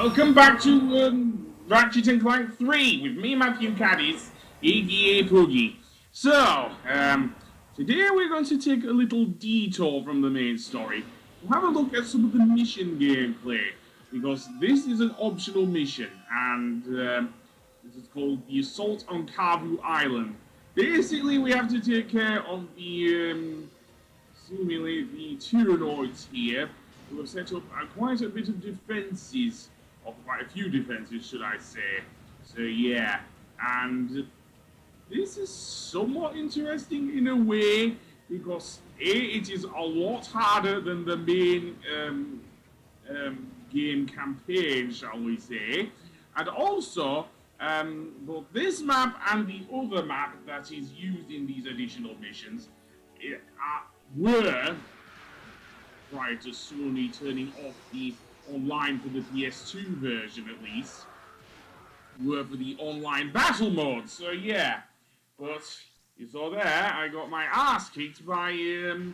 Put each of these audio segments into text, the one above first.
Welcome back to Ratchet and Clank 3 with me, Matthew Caddis, aka Puggy. So, today we're going to take a little detour from the main story. We'll have a look at some of the mission gameplay, because this is an optional mission, and this is called the Assault on Kavu Island. Basically, we have to take care of the, seemingly the Tyrannoids here, who have set up quite a bit of defences, or quite a few defences, should I say. So yeah, and this is somewhat interesting in a way, because it is a lot harder than the main game campaign, shall we say, and also both this map and the other map that is used in these additional missions were, prior to Sony turning off the online for the PS2 version at least, were for the online battle mode. So yeah, but you saw there, I got my ass kicked by the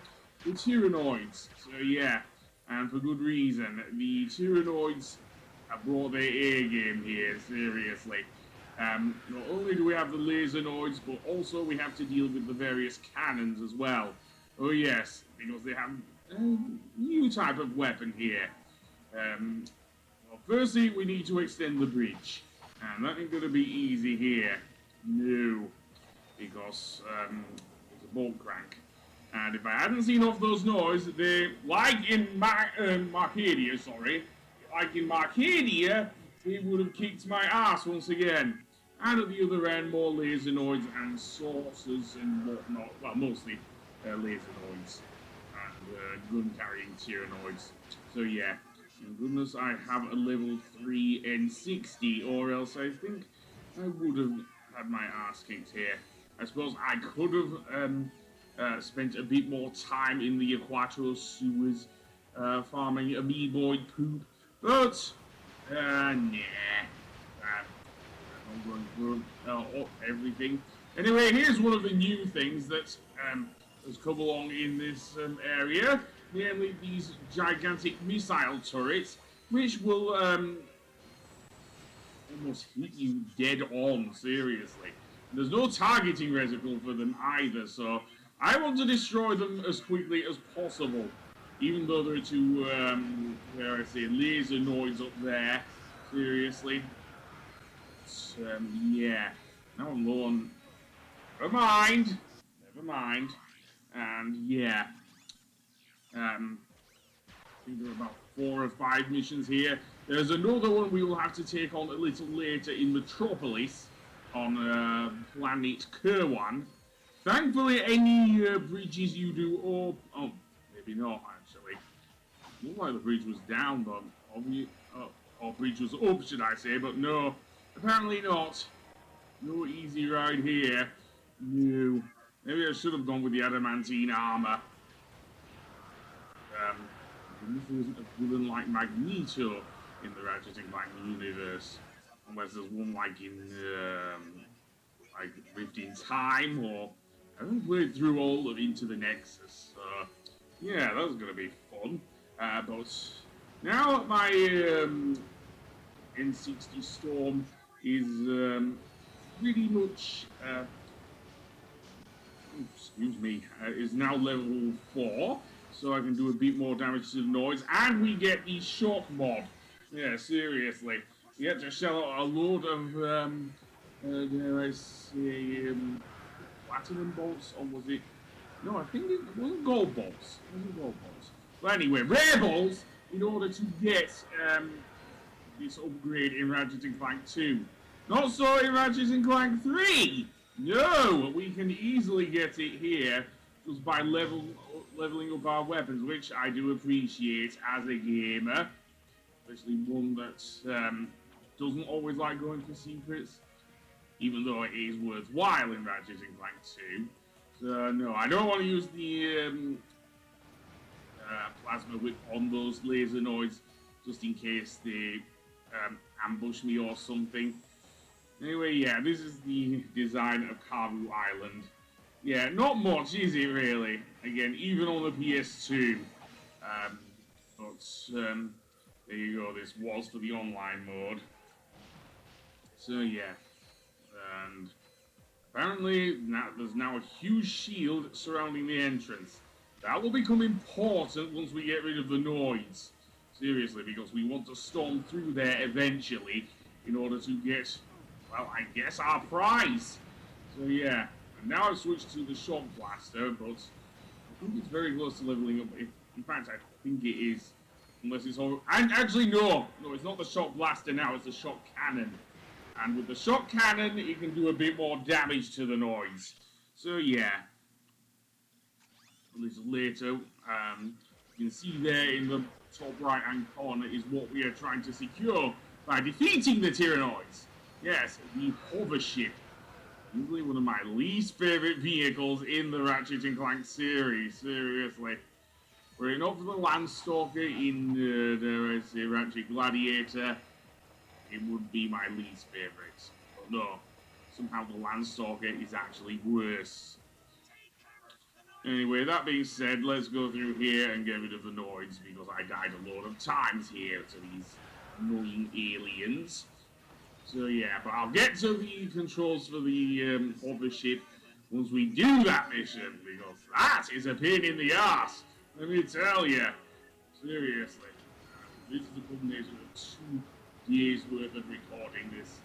Tyrannoids. So yeah, and for good reason. The Tyrannoids have brought their A game here, seriously. Not only do we have the lasernoids, but also we have to deal with the various cannons as well. Oh yes, because they have a new type of weapon here. Well, firstly, we need to extend the bridge, and that ain't going to be easy here. No, because it's a bolt crank. And if I hadn't seen off those noise, they, like in Marcadia, they would have kicked my ass once again. And at the other end, more lasernoids and saucers and whatnot. Well, mostly lasernoids and gun-carrying Tyrannoids. So yeah, thank goodness I have a level 3 N60, or else I think I would have had my ass kicked here. I suppose I could have spent a bit more time in the Aquato sewers farming amoeboid poop, but nah. I'm going through everything. Anyway, here's one of the new things that has come along in this area, namely these gigantic missile turrets, which will almost hit you dead on, seriously. There's no targeting reticle for them either, so I want to destroy them as quickly as possible, even though there are two, lasernoids up there, seriously. But, yeah, now I'm low on... Never mind. And yeah, I think there are about 4 or 5 missions here. There's another one we will have to take on a little later in Metropolis on planet Kerwan. Thankfully, any bridges you do, or oh, maybe not actually. Looked like the bridge was down, though. Or bridge was up, should I say? But no, apparently not. No easy ride here. No. Maybe I should have gone with the adamantine armor. If there isn't a villain like Magneto in the Ratchet and Clank universe, unless there's one like in like Rift in Time, or I haven't played through all of Into the Nexus. So yeah, that's gonna be fun. But now my N60 Storm is pretty much. Excuse me, is now level 4, so I can do a bit more damage to the noise, and we get the shock mod. Yeah, seriously. We had to shell out a load of, dare I say, platinum bolts, or was it? No, I think it wasn't gold bolts. It wasn't gold bolts. But anyway, rare bolts in order to get this upgrade in Ratchet and Clank 2. Not so in Ratchet and Clank 3! No, we can easily get it here just by leveling up our weapons, which I do appreciate as a gamer, especially one that doesn't always like going for secrets, even though it is worthwhile in Ratchet and Clank 2. So no, I don't want to use the plasma whip on those lasernoids just in case they ambush me or something. Anyway, yeah, this is the design of Kavu Island. Yeah, not much, is it, really? Again, even on the PS2. But There you go, this was for the online mode. So yeah, and apparently there's now a huge shield surrounding the entrance. That will become important once we get rid of the noise. Seriously, because we want to storm through there eventually in order to get, well, I guess our prize. So yeah, and now I've switched to the shock blaster, but I think it's very close to leveling up. In fact, I think it is. Unless it's all... And actually, no, it's not the shock blaster now, it's the shock cannon. And with the shock cannon, it can do a bit more damage to the noise. So yeah. A little later, you can see there in the top right hand corner is what we are trying to secure by defeating the Tyrannoids. Yes, the hovership. Usually one of my least favourite vehicles in the Ratchet and Clank series, seriously. Were it not for the Landstalker in the Ratchet Gladiator, it would be my least favourite. But no, somehow the Landstalker is actually worse. Anyway, that being said, let's go through here and get rid of the noise, because I died a lot of times here to these annoying aliens. So yeah, but I'll get to the controls for the hovership once we do that mission, because that is a pain in the ass. Let me tell you, seriously, this is a combination of 2 days worth of recording this.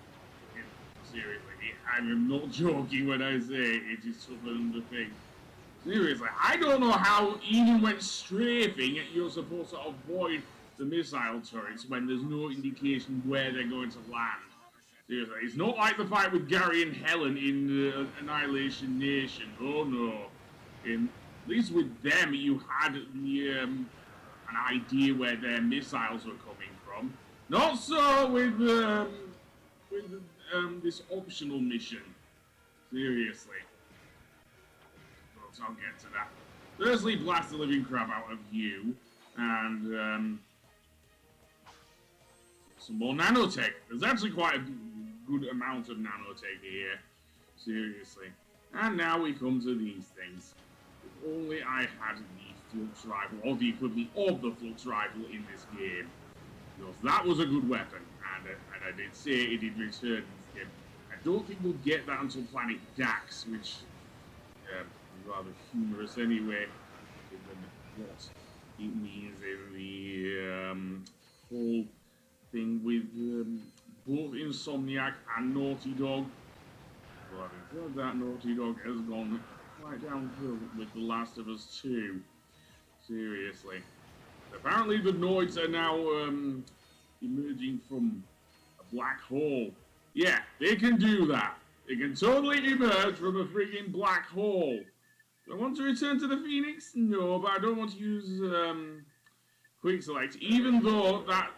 Seriously, I am not joking when I say it is tougher than the thing. Seriously, I don't know how, even when strafing, you're supposed to avoid the missile turrets when there's no indication where they're going to land. Seriously, it's not like the fight with Gary and Helen in Annihilation Nation. Oh no. At least with them, you had an idea where their missiles were coming from. Not so with this optional mission. Seriously. But I'll get to that. Firstly, blast the living crap out of you, and some more nanotech. There's actually quite a good amount of nanotech here. Seriously. And now we come to these things. If only I had the flux rifle, or the equivalent of the flux rifle in this game. Because that was a good weapon, and I did say it did return in this game. I don't think we'll get that until Planet Dax, which is rather humorous anyway, given what it means in the whole thing with both Insomniac and Naughty Dog. Well, having heard that, Naughty Dog has gone quite downhill with The Last of Us 2. Seriously. Apparently the Noids are now emerging from a black hole. Yeah, they can do that. They can totally emerge from a freaking black hole. Do I want to return to the Phoenix? No, but I don't want to use Quick Select, even though that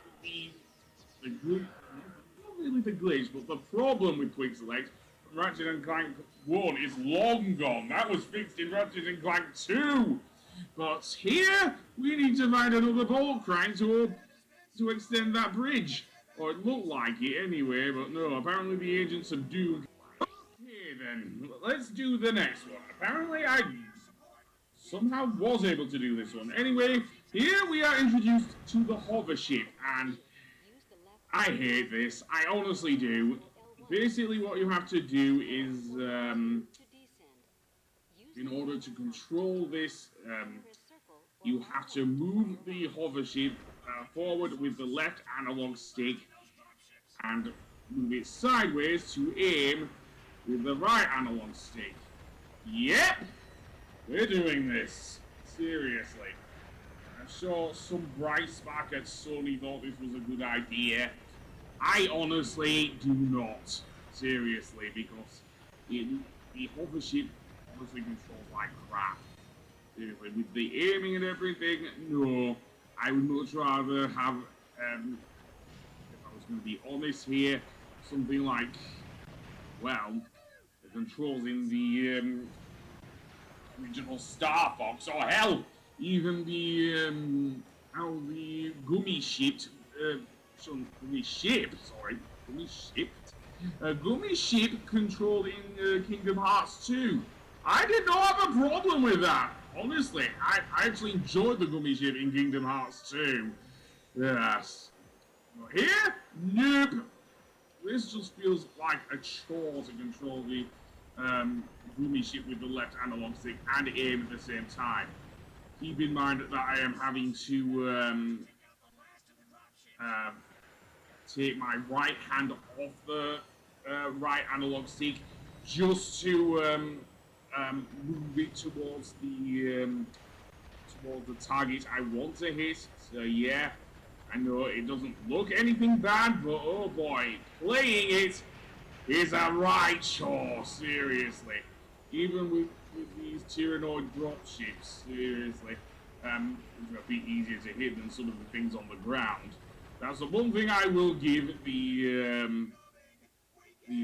not really the glitch, but the problem with Quick Select from Ratchet and Clank 1 is long gone. That was fixed in Ratchet and Clank 2. But here, we need to find another bolt crank to extend that bridge. Or it looked like it anyway, but no, apparently the agents of Doom. Okay then, let's do the next one. Apparently I somehow was able to do this one. Anyway, here we are introduced to the hovership, and I hate this. I honestly do. Basically what you have to do is, in order to control this, you have to move the hovership forward with the left analog stick and move it sideways to aim with the right analog stick. Yep! We're doing this. Seriously. I'm sure some bright spark at Sony thought this was a good idea. I honestly do not. Seriously, because the hovership honestly controls like crap. Seriously, with the aiming and everything, no. I would much rather have, if I was going to be honest here, something like, well, the controls in the original Star Fox, or hell, even the how the gummy ship controlled in Kingdom Hearts 2. I did not have a problem with that. Honestly, I actually enjoyed the gummy ship in Kingdom Hearts 2. Yes. But here, nope. This just feels like a chore to control the boomy ship with the left analog stick and aim at the same time. Keep in mind that I am having to take my right hand off the right analog stick just to move it towards the target I want to hit. So yeah, I know it doesn't look anything bad, but oh boy, playing it is a right chore, seriously. Even with these Tyrannoid dropships, seriously. It's a bit easier to hit than some of the things on the ground. That's the one thing I will give the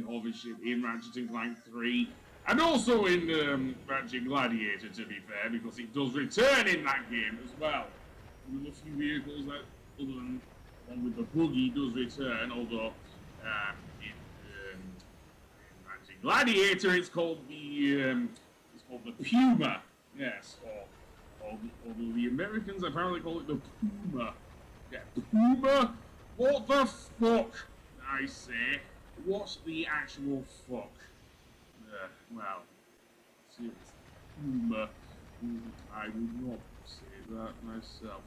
hovership in Ratchet and Clank 3, and also in Ratchet Gladiator, to be fair, because it does return in that game as well. With a few vehicles that, other than one with the buggy, does return, although in Ratchet Gladiator it's called the Puma. Yes, although the Americans apparently call it the Puma. Yeah, Puma? What the fuck? I say. What the actual fuck? Well, seriously, Puma. I would not say that myself.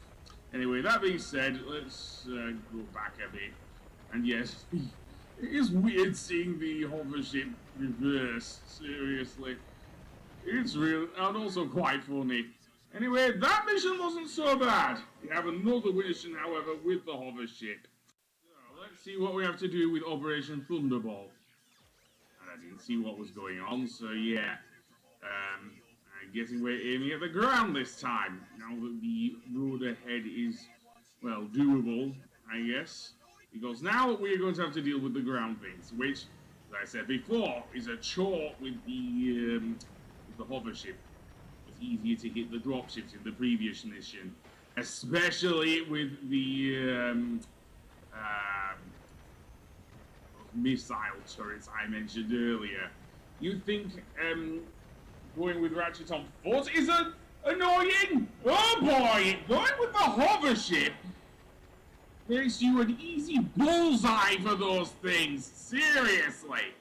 Anyway, that being said, let's go back a bit. And yes, it is weird seeing the hovership reverse. Seriously. It's real, and also quite funny. Anyway, that mission wasn't so bad. We have another mission, however, with the hovership. So, let's see what we have to do with Operation Thunderball. And I didn't see what was going on, so yeah. I'm guessing we're aiming at the ground this time. Now that the road ahead is, well, doable, I guess. Because now we're going to have to deal with the ground things, which, as I said before, is a chore with the hovership. It's easier to hit the dropships in the previous mission, especially with the missile turrets I mentioned earlier. You think going with Ratchet on foot is annoying? Oh boy! Going with the hovership makes you an easy bullseye for those things. Seriously,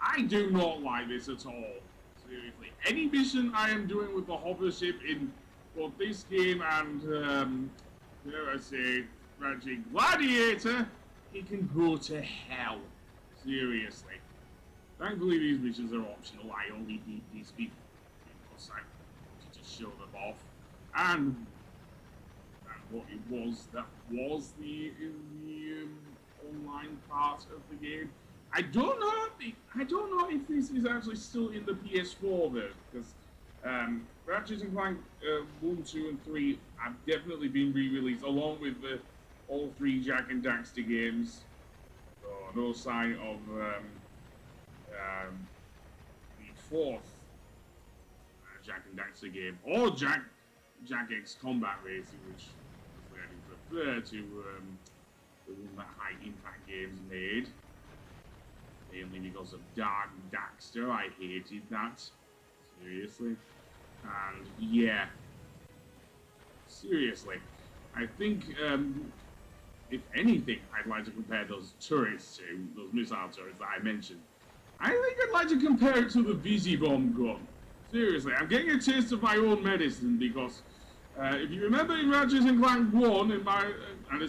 I do not like this at all. Seriously, any mission I am doing with the hovership in both this game and, dare I say, Ratchet Gladiator, it can go to hell. Seriously. Thankfully, these missions are optional. I only need these people because I wanted to show them off. And what it was that was the online part of the game. I don't know if this is actually still in the PS4 version, because Ratchet and Clank 1, 2, and 3 have definitely been re-released along with all 3 Jak and Daxter games. So no sign of the 4th Jak and Daxter game, or Jak X Combat Racing, which I prefer to the one that High Impact Games made. Mainly because of Dark Daxter, I hated that. Seriously. And yeah. Seriously. I think, if anything, I'd like to compare those turrets to, those missile turrets that I mentioned. I think I'd like to compare it to the Visibomb gun. Seriously, I'm getting a taste of my own medicine because, if you remember in Ratchet and Clank 1, and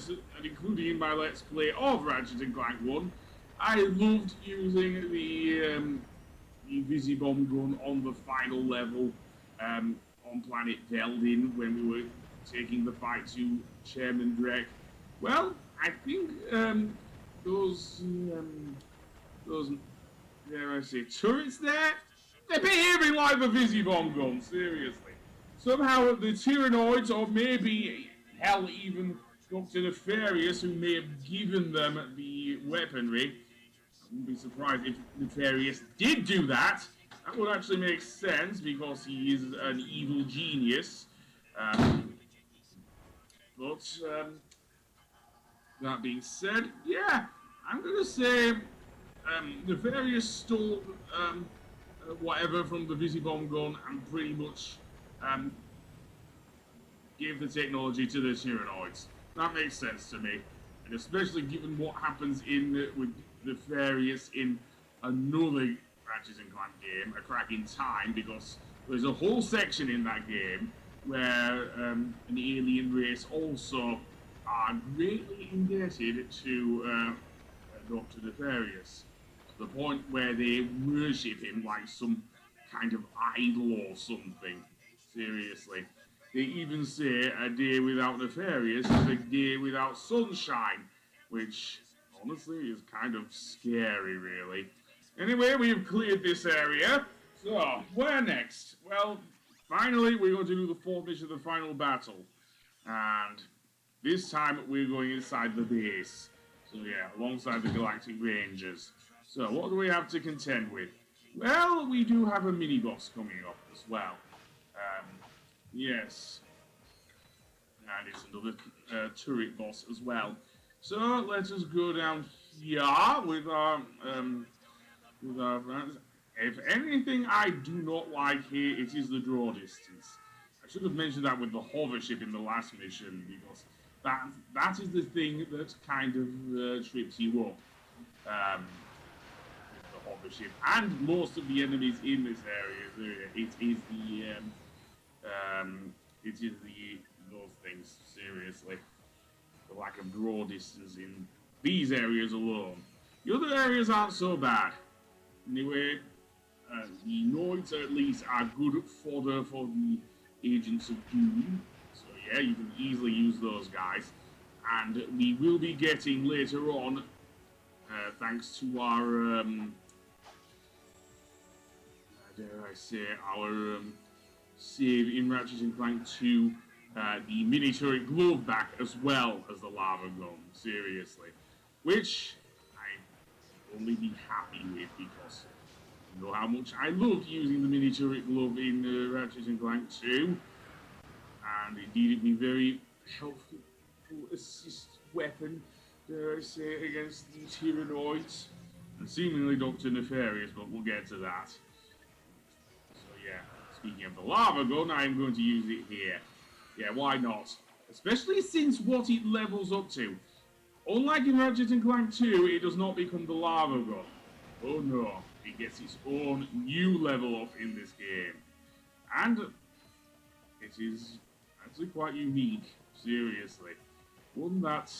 including in my Let's Play of Ratchet and Clank 1, I loved using the Visibomb gun on the final level on planet Veldin when we were taking the fight to Chairman Drek. Well, I think those dare I say turrets there, they're behaving like the Visibomb gun. Seriously. Somehow the Tyrannoids, or maybe hell even Dr. Nefarious, who may have given them the weaponry. I wouldn't be surprised if Nefarious did do that. That would actually make sense because he is an evil genius. But that being said, yeah, I'm gonna say Nefarious stole whatever from the Visibomb gun and pretty much gave the technology to the Tyrannoids. That makes sense to me. And especially given what happens with Nefarious in another Ratchet and Clank game, A Crack in Time, because there's a whole section in that game where an alien race also are greatly indebted to Dr. Nefarious, to the point where they worship him like some kind of idol or something. Seriously. They even say a day without Nefarious is a day without sunshine, which honestly is kind of scary, really. Anyway, we've cleared this area. So, where next? Well, finally, we're going to do the fourth mission of the final battle. And this time, we're going inside the base. So, yeah, alongside the Galactic Rangers. So, what do we have to contend with? Well, we do have a mini-boss coming up as well. Yes. And it's another turret boss as well. So, let us go down here with our friends. If anything I do not like here, it is the draw distance. I should have mentioned that with the hovership in the last mission, because that is the thing that kind of trips you up. The hovership and most of the enemies in this area. It is those things. Seriously, the lack of draw distance in these areas alone. The other areas aren't so bad. Anyway, the Noids at least are good fodder for the Agents of Doom. So yeah, you can easily use those guys. And we will be getting later on, thanks to our, dare I say, our save in Ratchet and Clank 2, the mini turret glove back as well as the lava gun. Seriously. Which I only be happy with, because you know how much I loved using the mini turret glove in Ratchet and Clank 2, and indeed it'd be very helpful assist weapon, dare I say, against these Tyrannoids, and seemingly Dr. Nefarious, but we'll get to that. So yeah, speaking of the lava gun, I am going to use it here. Yeah, why not? Especially since what it levels up to. Unlike in Ratchet and Clank 2, it does not become the lava gun. Oh no, it gets its own new level up in this game. And it is actually quite unique, seriously. One that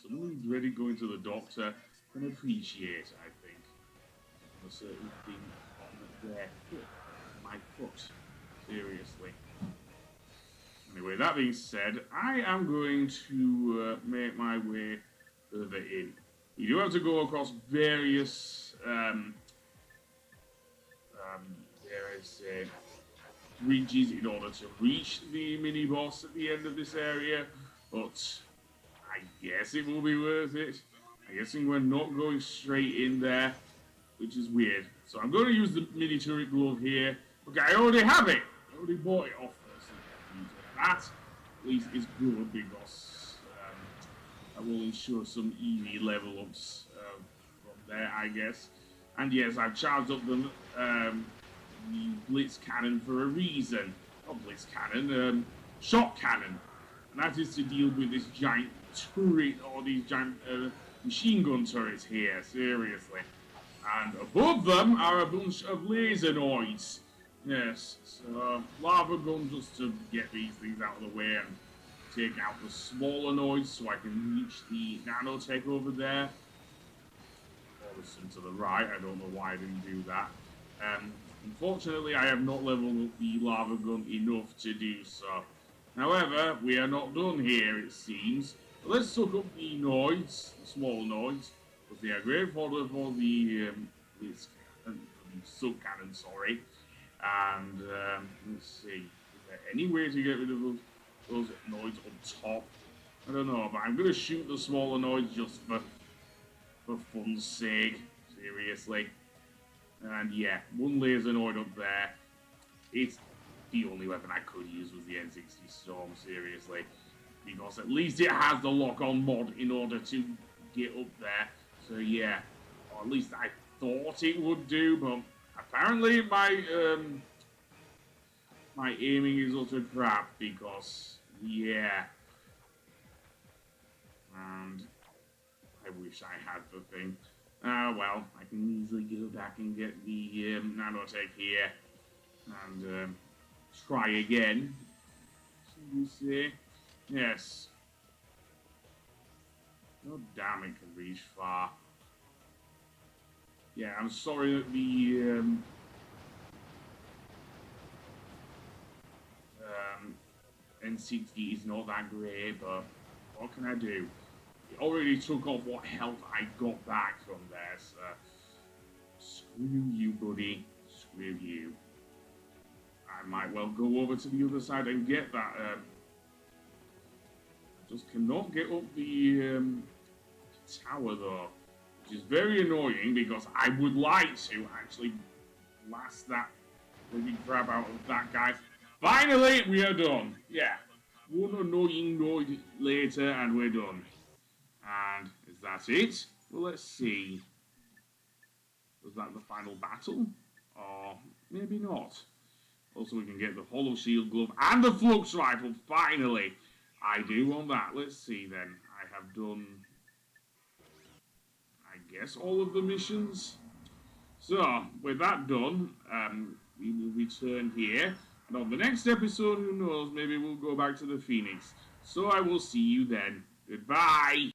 someone who's ready going to the doctor can appreciate, I think. A certain thing on their foot, my foot, seriously. Anyway, that being said, I am going to make my way further in. You do have to go across various, dare I say, bridges in order to reach the mini-boss at the end of this area, but I guess it will be worth it. I'm guessing we're not going straight in there, which is weird. So I'm going to use the mini turret glove here. Okay, I already have it. I already bought it off. That at least is good, because that will ensure some easy level ups from there, I guess. And yes, I've charged up the blitz cannon for a reason. Not blitz cannon, shot cannon. And that is to deal with this giant turret, or these giant machine gun turrets here, seriously. And above them are a bunch of laser noids. Yes, so lava gun just to get these things out of the way and take out the smaller noids so I can reach the nanotech over there. Or there's some to the right, I don't know why I didn't do that. Unfortunately, I have not leveled up the lava gun enough to do so. However, we are not done here, it seems. So let's suck up the noids, the small noids, because they are great fodder for the sub-cannon, sorry. And let's see, is there any way to get rid of those noids up top? I don't know, but I'm going to shoot the smaller noids just for fun's sake, seriously. And yeah, one laser noid up there. It's the only weapon I could use was the N60 Storm, seriously. Because at least it has the lock-on mod in order to get up there. So yeah, or at least I thought it would do, but apparently my my aiming is utter crap, because yeah, And I wish I had the thing. Well, I can easily go back and get the nanotech here and try again. So you see? Yes. Oh, damn, it can reach far. Yeah, I'm sorry that the N60 is not that great, but what can I do? It already took off what health I got back from there, so screw you, buddy. Screw you. I might well go over to the other side and get that. I just cannot get up the tower, though, which is very annoying because I would like to actually blast that living crap out of that guy. Finally, we are done. Yeah. One annoying noise later, and we're done. And is that it? Well, let's see. Was that the final battle? Or maybe not. Also, we can get the hollow shield glove and the flux rifle, finally. I do want that. Let's see, then. I have done, I guess, all of the missions. So, with that done, we will return here. And on the next episode, who knows, maybe we'll go back to the Phoenix. So I will see you then. Goodbye!